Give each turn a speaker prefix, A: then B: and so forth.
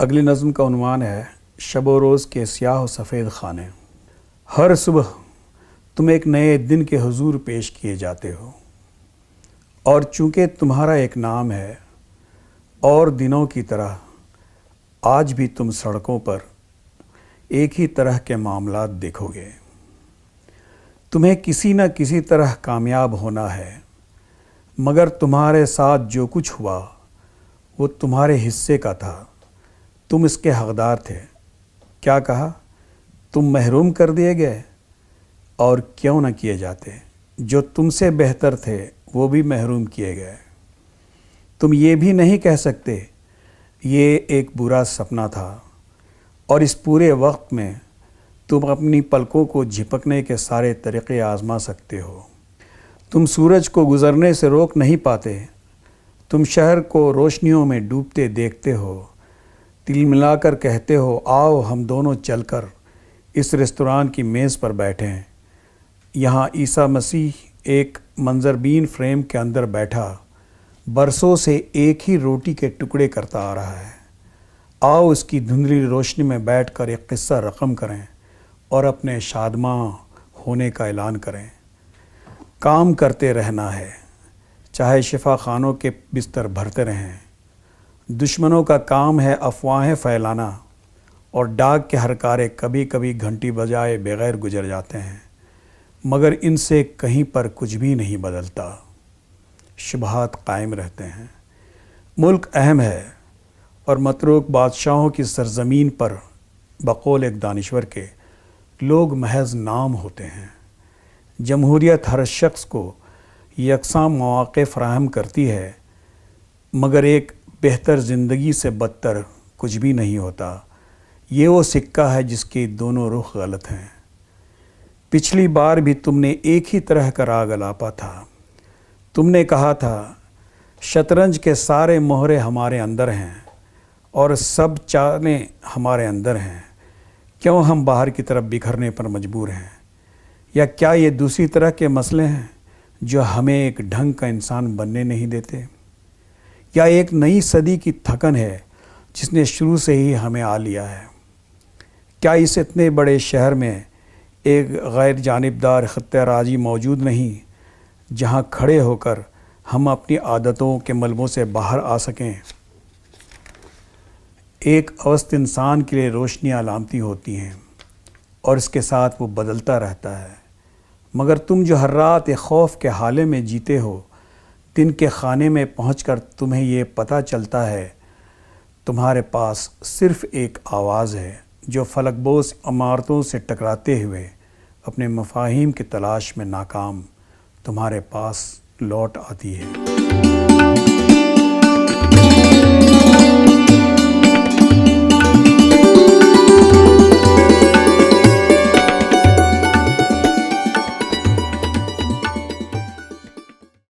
A: اگلی نظم کا عنوان ہے شب و روز کے سیاہ و سفید خانے۔ ہر صبح تم ایک نئے دن کے حضور پیش کیے جاتے ہو، اور چونکہ تمہارا ایک نام ہے اور دنوں کی طرح آج بھی تم سڑکوں پر ایک ہی طرح کے معاملات دیکھو گے۔ تمہیں کسی نہ کسی طرح کامیاب ہونا ہے، مگر تمہارے ساتھ جو کچھ ہوا وہ تمہارے حصے کا تھا، تم اس کے حقدار تھے۔ کیا کہا؟ تم محروم کر دیے گئے، اور کیوں نہ کیے جاتے؟ جو تم سے بہتر تھے وہ بھی محروم کیے گئے۔ تم یہ بھی نہیں کہہ سکتے یہ ایک برا سپنا تھا، اور اس پورے وقت میں تم اپنی پلکوں کو جھپکنے کے سارے طریقے آزما سکتے ہو۔ تم سورج کو گزرنے سے روک نہیں پاتے، تم شہر کو روشنیوں میں ڈوبتے دیکھتے ہو، دل ملا کر کہتے ہو آؤ ہم دونوں چل کر اس ریستوران کی میز پر بیٹھیں۔ یہاں عیسیٰ مسیح ایک منظربین فریم کے اندر بیٹھا برسوں سے ایک ہی روٹی کے ٹکڑے کرتا آ رہا ہے۔ آؤ اس کی دھندلی روشنی میں بیٹھ کر ایک قصہ رقم کریں اور اپنے شادماں ہونے کا اعلان کریں۔ کام کرتے رہنا ہے، چاہے شفا خانوں کے بستر بھرتے رہیں۔ دشمنوں کا کام ہے افواہیں پھیلانا، اور ڈاک کے ہر کارے کبھی کبھی گھنٹی بجائے بغیر گزر جاتے ہیں، مگر ان سے کہیں پر کچھ بھی نہیں بدلتا، شبہات قائم رہتے ہیں۔ ملک اہم ہے، اور متروک بادشاہوں کی سرزمین پر بقول ایک دانشور کے لوگ محض نام ہوتے ہیں۔ جمہوریت ہر شخص کو یکساں مواقع فراہم کرتی ہے، مگر ایک بہتر زندگی سے بدتر کچھ بھی نہیں ہوتا۔ یہ وہ سکہ ہے جس کے دونوں رخ غلط ہیں۔ پچھلی بار بھی تم نے ایک ہی طرح کا راگ الاپا تھا۔ تم نے کہا تھا شطرنج کے سارے مہرے ہمارے اندر ہیں، اور سب چالیں ہمارے اندر ہیں، کیوں ہم باہر کی طرف بکھرنے پر مجبور ہیں؟ یا کیا یہ دوسری طرح کے مسئلے ہیں جو ہمیں ایک ڈھنگ کا انسان بننے نہیں دیتے؟ یا ایک نئی صدی کی تھکن ہے جس نے شروع سے ہی ہمیں آ لیا ہے؟ کیا اس اتنے بڑے شہر میں ایک غیر جانبدار خطہ راجی موجود نہیں جہاں کھڑے ہو کر ہم اپنی عادتوں کے ملبوں سے باہر آ سکیں؟ ایک اوسط انسان کے لیے روشنیاں علامتی ہوتی ہیں، اور اس کے ساتھ وہ بدلتا رہتا ہے، مگر تم جو ہر رات ایک خوف کے حالے میں جیتے ہو، دن کے خانے میں پہنچ کر تمہیں یہ پتہ چلتا ہے تمہارے پاس صرف ایک آواز ہے جو فلک بوس عمارتوں سے ٹکراتے ہوئے اپنے مفاہیم کی تلاش میں ناکام تمہارے پاس لوٹ آتی ہے۔